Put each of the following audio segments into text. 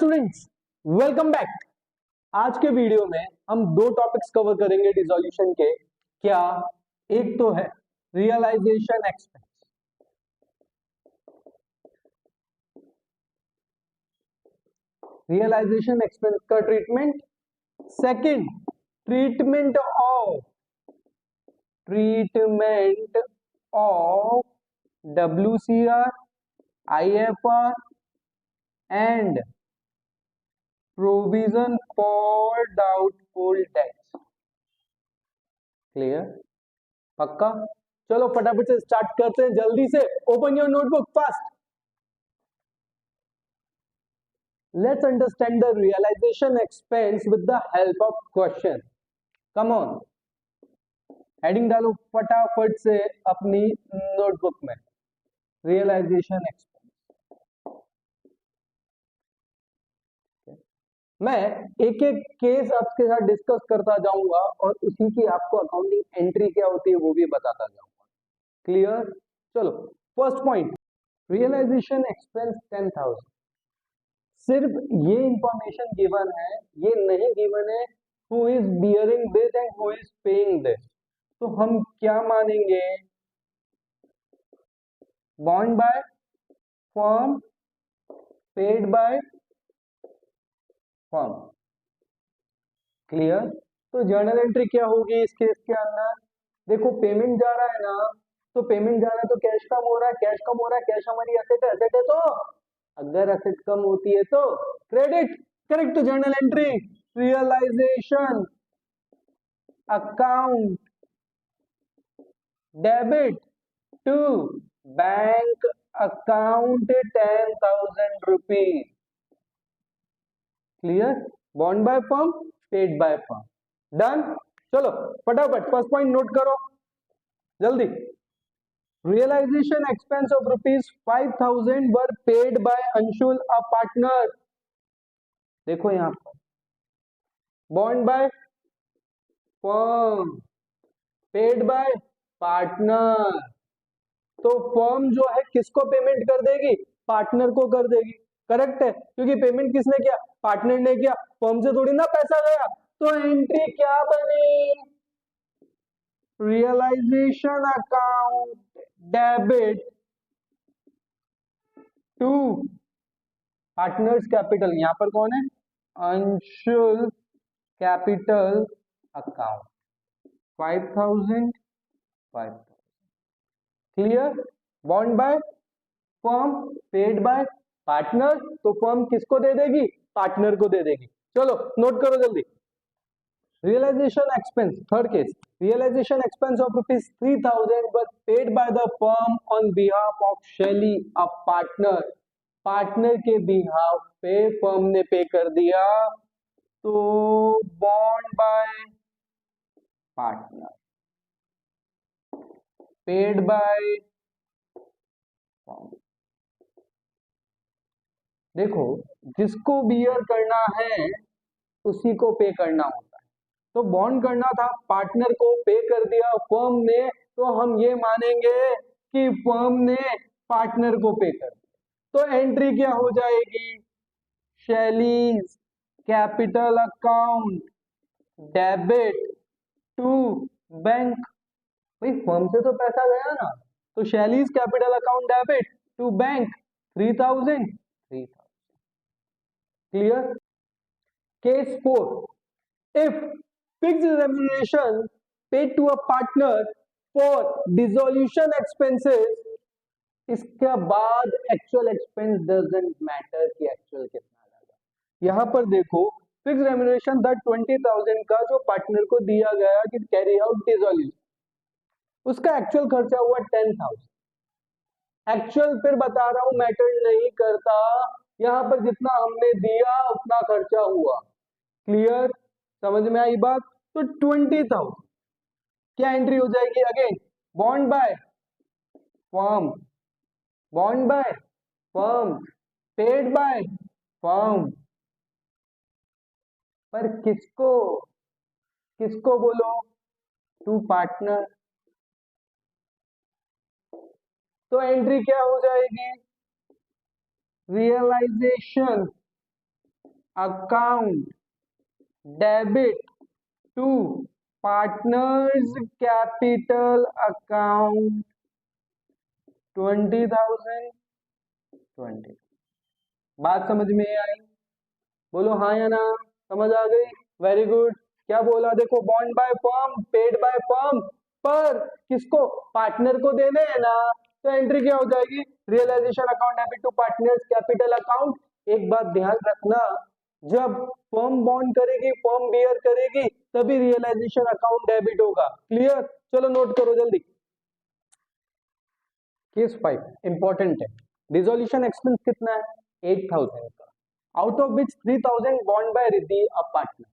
Students, welcome back. आज के video में हम दो टॉपिक्स कवर करेंगे डिसोल्यूशन के। क्या? एक तो है रियलाइजेशन एक्सपेंस। रियलाइजेशन एक्सपेंस का treatment. Second, treatment of WCR, IFR and provision for doubtful debts. Clear? पक्का? चलो फटाफट से स्टार्ट करते हैं। जल्दी से open your notebook fast. Let's understand the realization expense with the help of question. Come on, heading डालो फटाफट से अपनी नोटबुक में। Realization expense. मैं एक एक केस आपके साथ डिस्कस करता जाऊंगा और उसी की आपको अकाउंटिंग एंट्री क्या होती है वो भी बताता जाऊंगा। क्लियर? चलो, फर्स्ट पॉइंट, रियलाइजेशन एक्सपेंस 10,000। सिर्फ ये इंफॉर्मेशन गिवन है, ये नहीं गिवन है who is bearing this and who is paying this. तो हम क्या मानेंगे? Bond by firm, paid by firm. Clear? तो जर्नल एंट्री क्या होगी इस केस के अंदर? देखो, पेमेंट जा रहा है ना, तो पेमेंट जा रहा है तो कैश कम हो रहा है, कैश कम हो रहा है, कैश हमारी एसेट है, एसेट है, तो अगर एसेट कम होती है तो क्रेडिट। करेक्ट? तो journal entry realization account debit to bank account 10,000 rupees. Clear? बॉन्ड by firm, paid by firm. Done? चलो फटाफट फर्स्ट पॉइंट नोट करो जल्दी। Realisation expense of ₹5,000 were paid by Anshul a partner. देखो यहां पर बॉन्ड by firm, paid by partner. तो फर्म जो है किसको पेमेंट कर देगी? पार्टनर को कर देगी। करेक्ट है, क्योंकि पेमेंट किसने किया? पार्टनर ने किया। फर्म से थोड़ी ना पैसा गया। तो एंट्री क्या बनी? Realization account debit to partners capital. यहां पर कौन है? Anshul capital account 5,000। क्लियर? बॉन्ड by firm, paid by partner. तो फर्म किसको दे देगी? पार्टनर को दे देगी। चलो नोट करो जल्दी। Realisation expense, third case, realization expense of ₹3,000 was paid by the firm on behalf of Shelly, a partner। Partner के बिहाफ पे फर्म ने पे कर दिया, तो bond by partner, paid by firm. देखो, जिसको बियर करना है उसी को पे करना होता है। तो बॉन्ड करना था, पार्टनर को पे कर दिया फर्म ने, तो हम ये मानेंगे कि फर्म ने पार्टनर को पे कर दिया। तो एंट्री क्या हो जाएगी? Shaily's capital account debit to bank. भाई फर्म से तो पैसा गया ना, तो Shaily's capital account debit to bank 3,000। Clear? Case 4, if fixed remuneration paid to a partner for dissolution expenses, इसके बाद एक्चुअल एक्सपेंस डजंट मैटर कि एक्चुअल कितना लगा। यहां पर देखो, फिक्स रेम्यूनरेशन दैट 20,000 का जो पार्टनर को दिया गया कि कैरी आउट डिसोल्यूशन, उसका एक्चुअल खर्चा हुआ 10,000। एक्चुअल फिर बता रहा हूं मैटर नहीं करता, यहां पर जितना हमने दिया उतना खर्चा हुआ। क्लियर? समझ में आई बात? तो 20,000 क्या एंट्री हो जाएगी? Again bond by firm, bond by firm, paid by firm. पर किसको किसको बोलो? To partner. तो एंट्री क्या हो जाएगी? Realisation account debit to partners capital account 20,000 20। बात समझ में आई? बोलो हाँ या ना। समझ आ गई? Very good. क्या बोला देखो, bond by firm paid by firm, पर किसको? पार्टनर को देने हैं ना, तो एंट्री क्या हो जाएगी? Realisation account debit to partners capital account. एक बात ध्यान रखना, जब फर्म बॉन्ड करेगी, फर्म बियर करेगी, तभी रियलाइजेशन अकाउंट डेबिट होगा। क्लियर? चलो नोट करो जल्दी। केस 5 इंपॉर्टेंट है। डिसोल्यूशन एक्सपेंस कितना है? 8,000 का, आउट ऑफ विच 3,000 बॉन्ड बाय रिद्धि अ पार्टनर।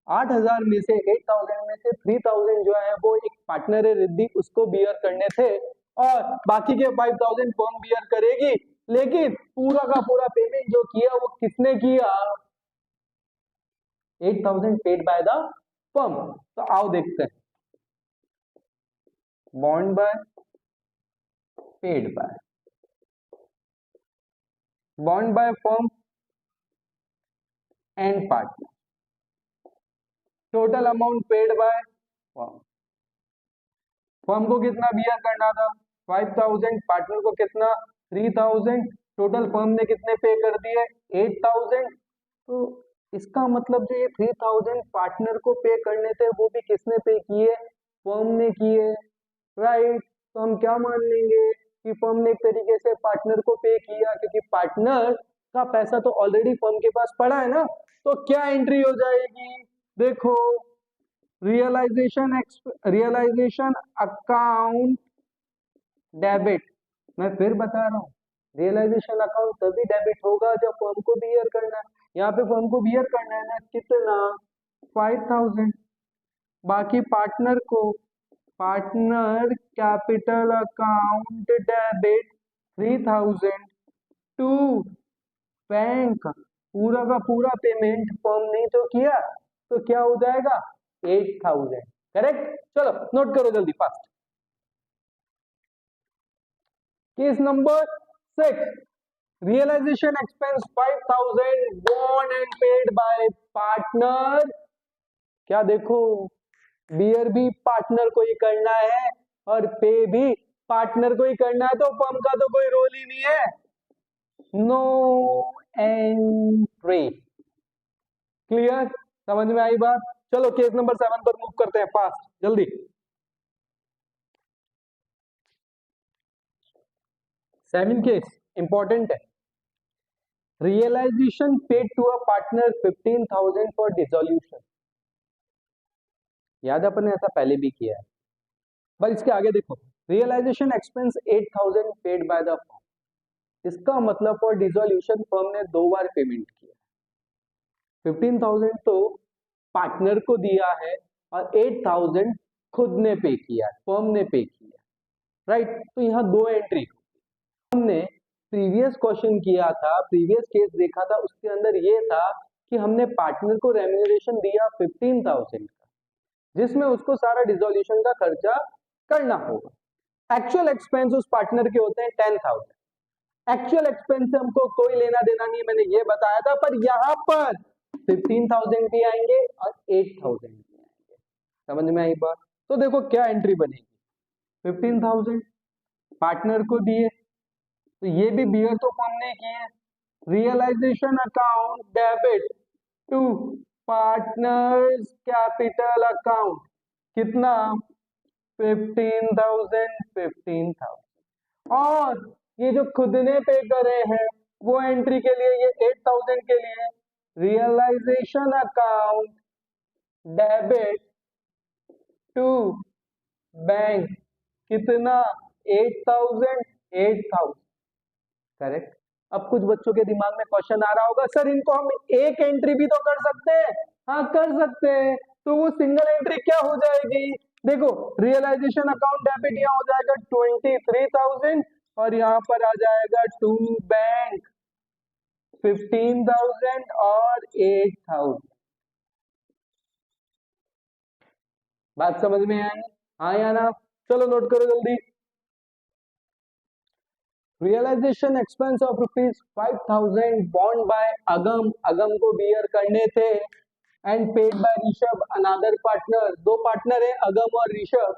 8,000 में से 8,000 में से 3,000 जो है वो एक पार्टनर है रिद्धि, उसको बियर करने थे, और बाकी के 5,000 फर्म बियर करेगी। लेकिन पूरा का पूरा पेमेंट जो किया वो किसने किया? 8,000 पेड बाय द फर्म। तो आओ देखते हैं, bond by paid by, bond by firm and partner, total amount paid by firm. Firm को कितना बियर करना था? 5,000। पार्टनर को कितना? 3,000। टोटल फर्म ने कितने पे कर दिए? 8,000। तो इसका मतलब जो ये 3,000 पार्टनर को पे करने थे, वो भी किसने पे किए? फर्म ने किए, राइट? तो हम क्या मान लेंगे कि फर्म ने एक तरीके से पार्टनर को पे किया, क्योंकि पार्टनर का पैसा तो ऑलरेडी फर्म के पास पड़ा है ना। तो क्या एंट्री हो जाएगी? देखो, रियलाइजेशन अकाउंट डेबिट। मैं फिर बता रहा हूँ, रियलाइजेशन अकाउंट तभी डेबिट होगा जब फर्म को बियर करना है। यहाँ पे फर्म को बियर करना है ना, कितना? 5,000। बाकी पार्टनर को, partner capital account debit 3,000 to bank. पूरा का पूरा पेमेंट फर्म ने तो किया, तो क्या हो जाएगा? 8,000। करेक्ट? चलो नोट करो जल्दी fast. Case number 6, realization expense 5,000 बॉन्ड एंड पेड बाय पार्टनर। क्या देखो, बियर भी पार्टनर को ही करना है और पे भी पार्टनर को ही करना है, तो फर्म का तो कोई रोल ही नहीं है। No entry. क्लियर? समझ में आई बात? चलो केस नंबर 7 पर मूव करते हैं फास्ट जल्दी। 7 केस इंपॉर्टेंट है। Realization paid to a partner 15,000 for dissolution. याद अपन ने ऐसा पहले भी किया है, पर इसके आगे देखो, realisation expense 8,000 paid by the firm. इसका मतलब फॉर डिसोल्यूशन फर्म ने 2 बार पेमेंट किया। 15,000 तो पार्टनर को दिया है और 8,000 खुद ने पे किया, फर्म ने पे किया, राइट? तो यहाँ 2 एंट्री। हमने प्रीवियस क्वेश्चन किया था, प्रीवियस केस देखा था, उसके अंदर ये था कि हमने पार्टनर को रेम्यूनरेशन दिया 15,000 का, जिसमें उसको सारा डिसोल्यूशन का खर्चा करना होगा। एक्चुअल एक्सपेंस उस पार्टनर के होते हैं 10,000। एक्चुअल एक्सपेंस से हमको कोई लेना देना नहीं है, मैंने ये बताया था, पर यहाँ पर 15,000 भी आएंगे और 8,000 भी आएंगे। समझ में आई बात? तो देखो क्या एंट्री बनेगी। 15,000 पार्टनर को दिए, तो ये भी बियर तो फर्म ने किए। Realisation account debit to partners capital account, कितना? 15,000 15,000। और ये जो खुद ने पे करे हैं वो एंट्री के लिए, ये 8,000 के लिए realisation account debit to bank, कितना? 8,000 8,000। करेक्ट? अब कुछ बच्चों के दिमाग में क्वेश्चन आ रहा होगा, सर इनको हम एक एंट्री भी तो कर सकते हैं। हाँ कर सकते हैं, तो वो सिंगल एंट्री क्या हो जाएगी? देखो, रियलाइजेशन अकाउंट डेबिट यहाँ हो जाएगा 23,000 और यहाँ पर आ जाएगा टू बैंक 15,000 और 8,000। बात समझ में आई? हाँ या ना? चलो नोट करो जल्दी। रियलाइजेशन एक्सपेंस ऑफ ₹5,000 बॉन्ड बाय अगम, अगम को बियर करने थे, and paid by Rishabh another partner, दो पार्टनर है अगम और ऋषभ,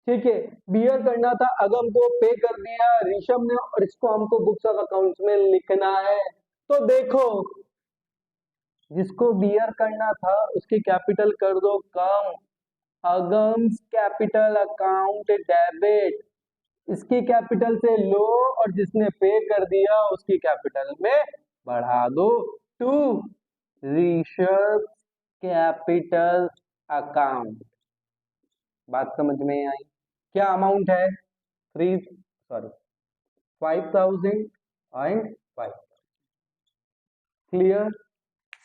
ठीक है, बियर करना था, अगम को पे कर दिया ऋषभ ने, और इसको हमको बुक्स ऑफ अकाउंट्स में लिखना है। तो देखो, जिसको बियर करना था उसकी कैपिटल कर दो कम, अगम्स कैपिटल अकाउंट डेबिट, इसकी कैपिटल से लो, और जिसने पे कर दिया उसकी कैपिटल में बढ़ा दो टू ऋषभ कैपिटल अकाउंट। बात समझ में आई? क्या अमाउंट है? 5,000 एंड 5,000। क्लियर?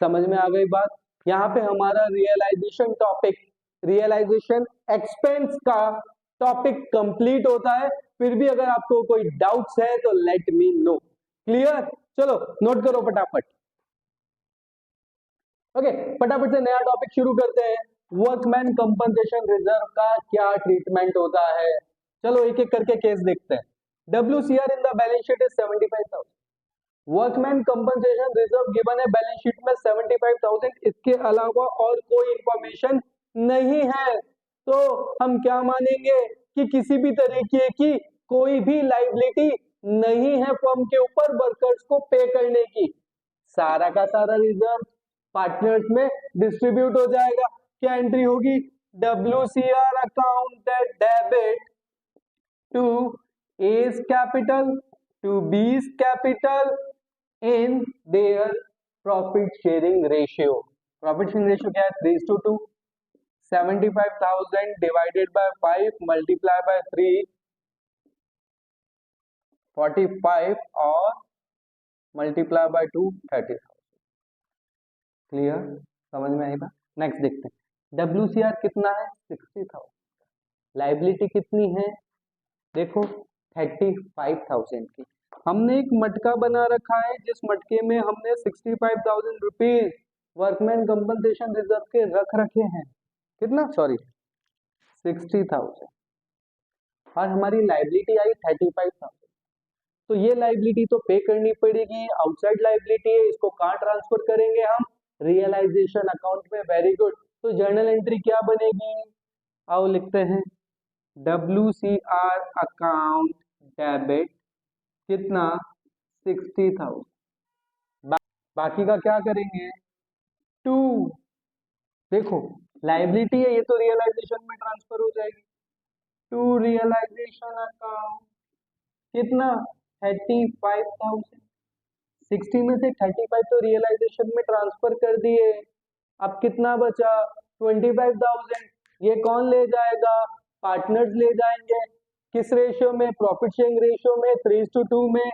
समझ में आ गई बात? यहाँ पे हमारा रियलाइजेशन टॉपिक, रियलाइजेशन एक्सपेंस का टॉपिक कंप्लीट होता है। फिर भी अगर आपको कोई डाउट्स है तो लेट मी नो। क्लियर? चलो नोट करो फटाफट। ओके, फटाफट से नया टॉपिक शुरू करते हैं। वर्कमैन कंपनसेशन रिजर्व का क्या ट्रीटमेंट होता है? चलो एक एक करके केस देखते हैं। WCR in the balance sheet is 75,000। Workman compensation reserve given है बैलेंस शीट में 75,000, इसके अलावा और कोई इंफॉर्मेशन नहीं है। तो हम क्या मानेंगे कि किसी भी तरीके की कोई भी लाइबिलिटी नहीं है फर्म के ऊपर वर्कर्स को पे करने की। सारा का सारा रिजर्व पार्टनर्स में डिस्ट्रीब्यूट हो जाएगा। क्या एंट्री होगी? WCR account debit to A's capital to B's capital in their profit sharing ratio. Profit sharing ratio क्या है? 3:2. 75,000 divided by 5 multiply by 3, 45, और multiply by 2, 30,000। क्लियर? समझ में आई बात? नेक्स्ट देखते हैं। WCR कितना है? 60,000। लाइबिलिटी कितनी है? देखो 35,000 की। हमने एक मटका बना रखा है जिस मटके में हमने 65,000 रुपीज वर्कमैन कंपनसेशन रिजर्व के रख रखे हैं। कितना? सॉरी 60,000, और हमारी लाइबिलिटी आई 35,000। तो ये लाइबिलिटी तो पे करनी पड़ेगी, आउटसाइड लाइबिलिटी है, इसको कहाँ ट्रांसफर करेंगे हम? रियलाइजेशन अकाउंट में। Very good. तो जर्नल एंट्री क्या बनेगी? आओ लिखते हैं, WCR अकाउंट डेबिट कितना? 60,000। बाकी का क्या करेंगे? टू, देखो लाइबिलिटी है, ये तो रियलाइजेशन में ट्रांसफर हो जाएगी। टू रियलाइजेशन अकाउंट कितना? 35,000। 60 में से 35 तो रियलाइजेशन में ट्रांसफर कर दिए, अब कितना बचा? 25,000। ये कौन ले जाएगा? पार्टनर्स ले जाएंगे। किस रेशियो में? प्रॉफिट शेयरिंग रेशियो में, 3:2 में।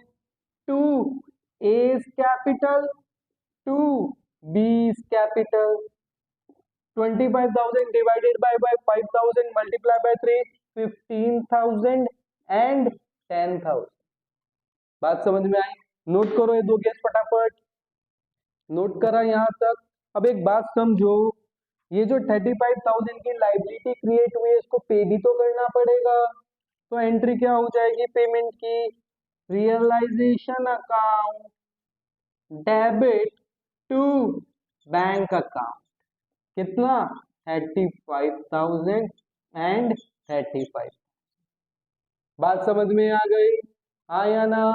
To A's capital to B's capital. 25,000 divided by 5,000 multiply by 3, 15,000 and 10,000। बात समझ में आई? नोट करो ये दो केस फटाफट। नोट करा यहां तक? अब एक बात समझो, ये जो 35,000 की लाइबिलिटी क्रिएट हुई है इसको पे भी तो करना पड़ेगा। तो एंट्री क्या हो जाएगी पेमेंट की? Realisation account debit to bank account. कितना? 35,000 एंड 35। बात समझ में आ गई? हाँ या ना?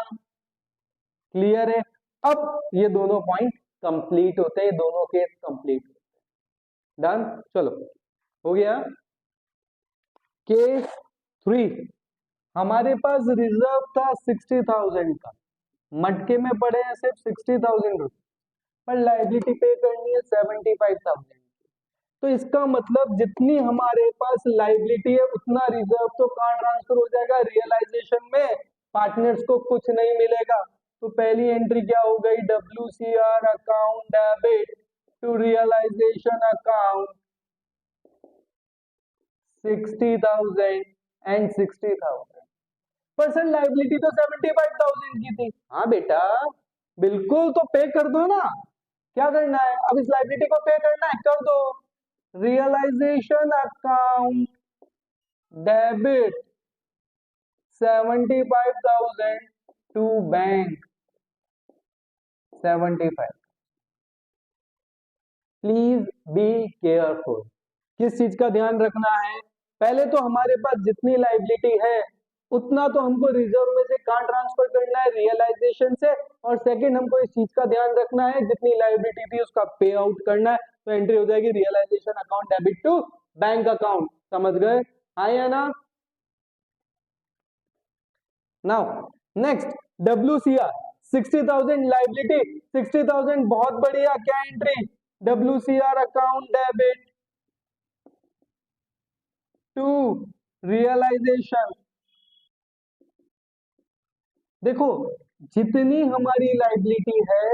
क्लियर है? अब ये दोनों पॉइंट कंप्लीट होते हैं, दोनों केस कंप्लीट होते हैं। डन? चलो हो गया। केस 3, हमारे पास रिजर्व था 60,000 का, मटके में पड़े हैं सिर्फ 60,000 रुपए, पर लाइबिलिटी पे करनी है 75,000। तो इसका मतलब जितनी हमारे पास लाइबिलिटी है उतना रिजर्व तो कहाँ ट्रांसफर हो जाएगा? रियलाइजेशन में। पार्टनर्स को कुछ नहीं मिलेगा। तो पहली एंट्री क्या हो गई? WCR account debit to realisation account 60,000 and 60,000। Person liability तो 75,000 की थी। हाँ बेटा बिल्कुल, तो पे कर दो ना। क्या करना है? अब इस लाइबिलिटी को पे करना है, कर दो। Realisation account debit 75,000 to bank 75। Please be careful. किस चीज का ध्यान रखना है? पहले तो हमारे पास जितनी लाइबिलिटी है उतना तो हमको रिजर्व में से कहाँ ट्रांसफर करना है, रियलाइजेशन से। और सेकंड हमको इस चीज का ध्यान रखना है जितनी लाइबिलिटी थी उसका पे आउट करना है। तो एंट्री हो जाएगी realisation account debit to bank account. समझ गए? हाँ या ना? Now next WCR 60,000 liability. 60,000 बहुत बढ़िया। क्या entry? WCR account debit to realisation. देखो जितनी हमारी लाइबिलिटी है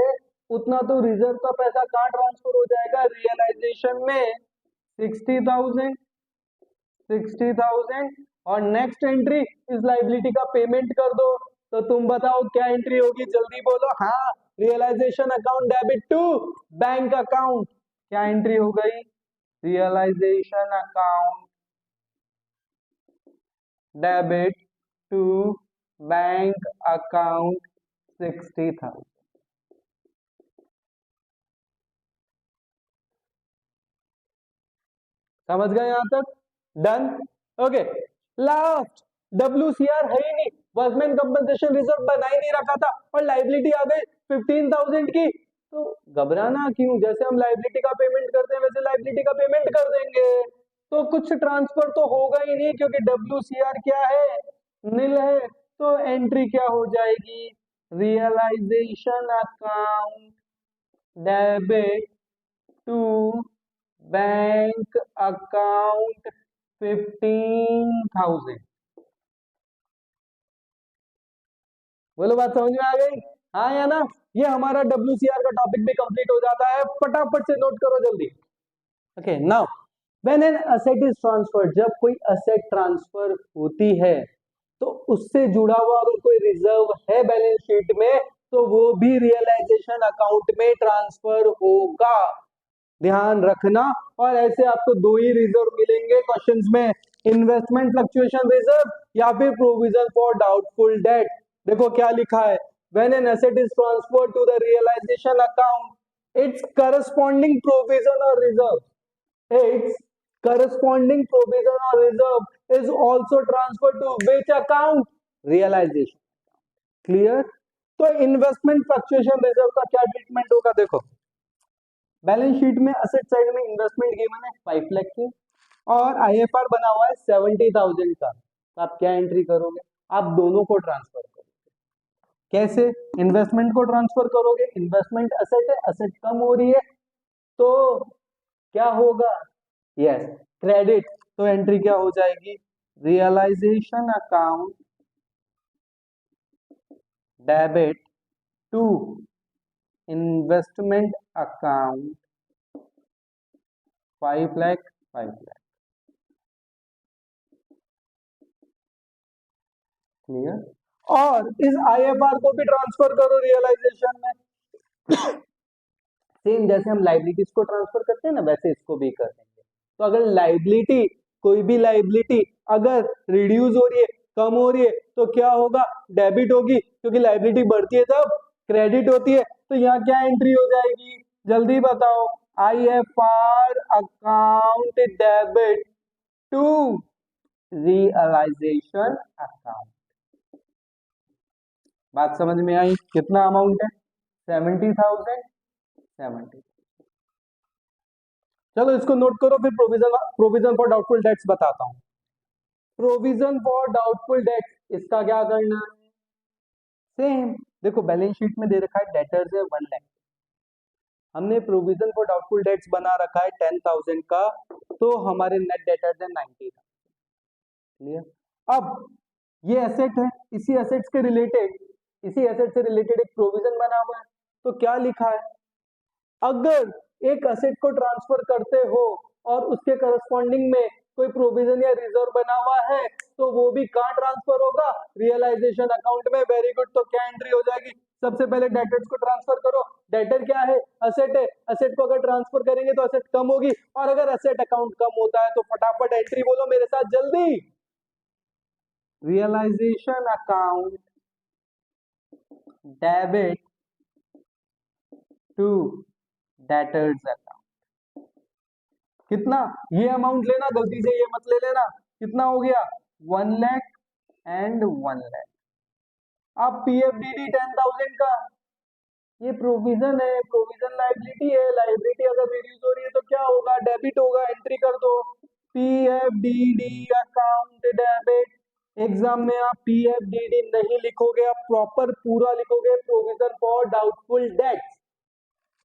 उतना तो रिजर्व का पैसा कहाँ ट्रांसफर हो जाएगा? रियलाइजेशन में। 60,000 60,000 और नेक्स्ट एंट्री इस लाइबिलिटी का पेमेंट कर दो। तो तुम बताओ क्या एंट्री होगी? जल्दी बोलो। हाँ, realisation account debit to bank account. क्या एंट्री हो गई? Realisation account debit to bank account 60,000। समझ गए यहां तक? डन। ओके, लास्ट WCR है ही नहीं, वर्कमैन कंपनसेशन रिजर्व बना ही नहीं रखा था और लाइबिलिटी आ गई 15,000 की। तो घबराना क्यों? जैसे हम लाइबिलिटी का पेमेंट करते हैं वैसे लाइबिलिटी का पेमेंट कर देंगे। तो कुछ ट्रांसफर तो होगा ही नहीं क्योंकि WCR क्या है? नील है। तो एंट्री क्या हो जाएगी? Realisation account debit to bank account 15,000। बोलो, बात समझ में आ गई? हाँ या ना? ये हमारा WCR का टॉपिक भी कंप्लीट हो जाता है। फटाफट से नोट करो जल्दी। Okay, now when an asset is transferred, जब कोई असेट ट्रांसफर होती है तो उससे जुड़ा हुआ अगर कोई रिजर्व है बैलेंस शीट में तो वो भी रियलाइजेशन अकाउंट में ट्रांसफर होगा। ध्यान रखना। और ऐसे आपको दो ही रिजर्व मिलेंगे क्वेश्चंस में, इन्वेस्टमेंट फ्लक्चुएशन रिजर्व या फिर प्रोविजन फॉर डाउटफुल डेट। देखो क्या लिखा है, when an asset is transferred to the realisation account its corresponding provision or reserve, its corresponding provision or reserve is also transferred to which account? Realisation. Clear? तो investment fluctuation reserve का क्या treatment होगा? देखो balance sheet में asset side में investment given है 5 लाख की और IFR बना हुआ है 70,000 का। तो आप क्या एंट्री करोगे? आप दोनों को ट्रांसफर करोगे। कैसे इन्वेस्टमेंट को ट्रांसफर करोगे? इन्वेस्टमेंट असेट है, असेट कम हो रही है तो क्या होगा? Yes, credit. तो एंट्री क्या हो जाएगी? Realisation account debit to investment account 5 lakh 5 lakh. Clear? और इस IFR को भी ट्रांसफर करो रियलाइजेशन में। सेम जैसे हम लाइबिलिटीज को ट्रांसफर करते हैं ना वैसे इसको भी कर देंगे। तो अगर लाइबिलिटी, कोई भी लाइबिलिटी अगर रिड्यूस हो रही है, कम हो रही है तो क्या होगा? डेबिट होगी, क्योंकि लाइबिलिटी बढ़ती है तब क्रेडिट होती है। तो यहाँ क्या एंट्री हो जाएगी? जल्दी बताओ। IFR account debit to realisation account. बात समझ में आई? कितना अमाउंट है? 70,000 70। चलो इसको नोट करो, फिर provision provision for doubtful dates बताता हूं। प्रोविजन फॉर डाउटफुल डेट्स, इसका क्या करना है? सेम देखो बैलेंस शीट में दे रखा है डेटर्स है 1 लाख, हमने प्रोविजन फॉर डाउटफुल डेट्स बना रखा है 10,000 का, तो हमारे नेट डेटर्स है 90,000। क्लियर? अब ये एसेट है, इसी एसेट्स के रिलेटेड, इसी एसेट से रिलेटेड एक प्रोविजन बना हुआ है। तो क्या लिखा है? अगर एक असेट को ट्रांसफर करते हो और उसके करस्पॉन्डिंग में कोई प्रोविजन या रिजर्व बना हुआ है तो वो भी कहां ट्रांसफर होगा? रियलाइजेशन अकाउंट में। Very good. तो क्या एंट्री हो जाएगी? सबसे पहले डेटर्स को ट्रांसफर करो। डेटर क्या है? असेट है। असेट को अगर ट्रांसफर करेंगे तो असेट कम होगी, और अगर असेट अकाउंट कम होता है तो फटाफट एंट्री बोलो मेरे साथ जल्दी। Realisation account debit to debtors account. कितना? ये अमाउंट लेना, गलती से ये मत ले लेना। कितना हो गया? 1 लाख एंड 1 लाख। अब पीएफडीडी 10,000 का, ये प्रोविजन है, प्रोविजन लायबिलिटी है। लायबिलिटी अगर रिड्यूस हो रही है तो क्या होगा? डेबिट होगा। एंट्री कर दो, पीएफडीडी अकाउंट डेबिट। एग्जाम में आप पीएफडीडी नहीं लिखोगे, आप प्रॉपर पूरा लिखोगे, provision for doubtful debts.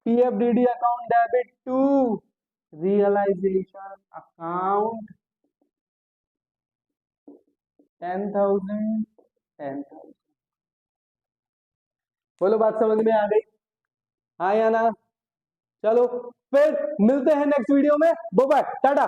PFDD account debit to realisation account 10,000 10,000। बोलो बात समझ में आ गई? हाँ या ना? चलो फिर मिलते हैं नेक्स्ट वीडियो में। Bye bye, Tata.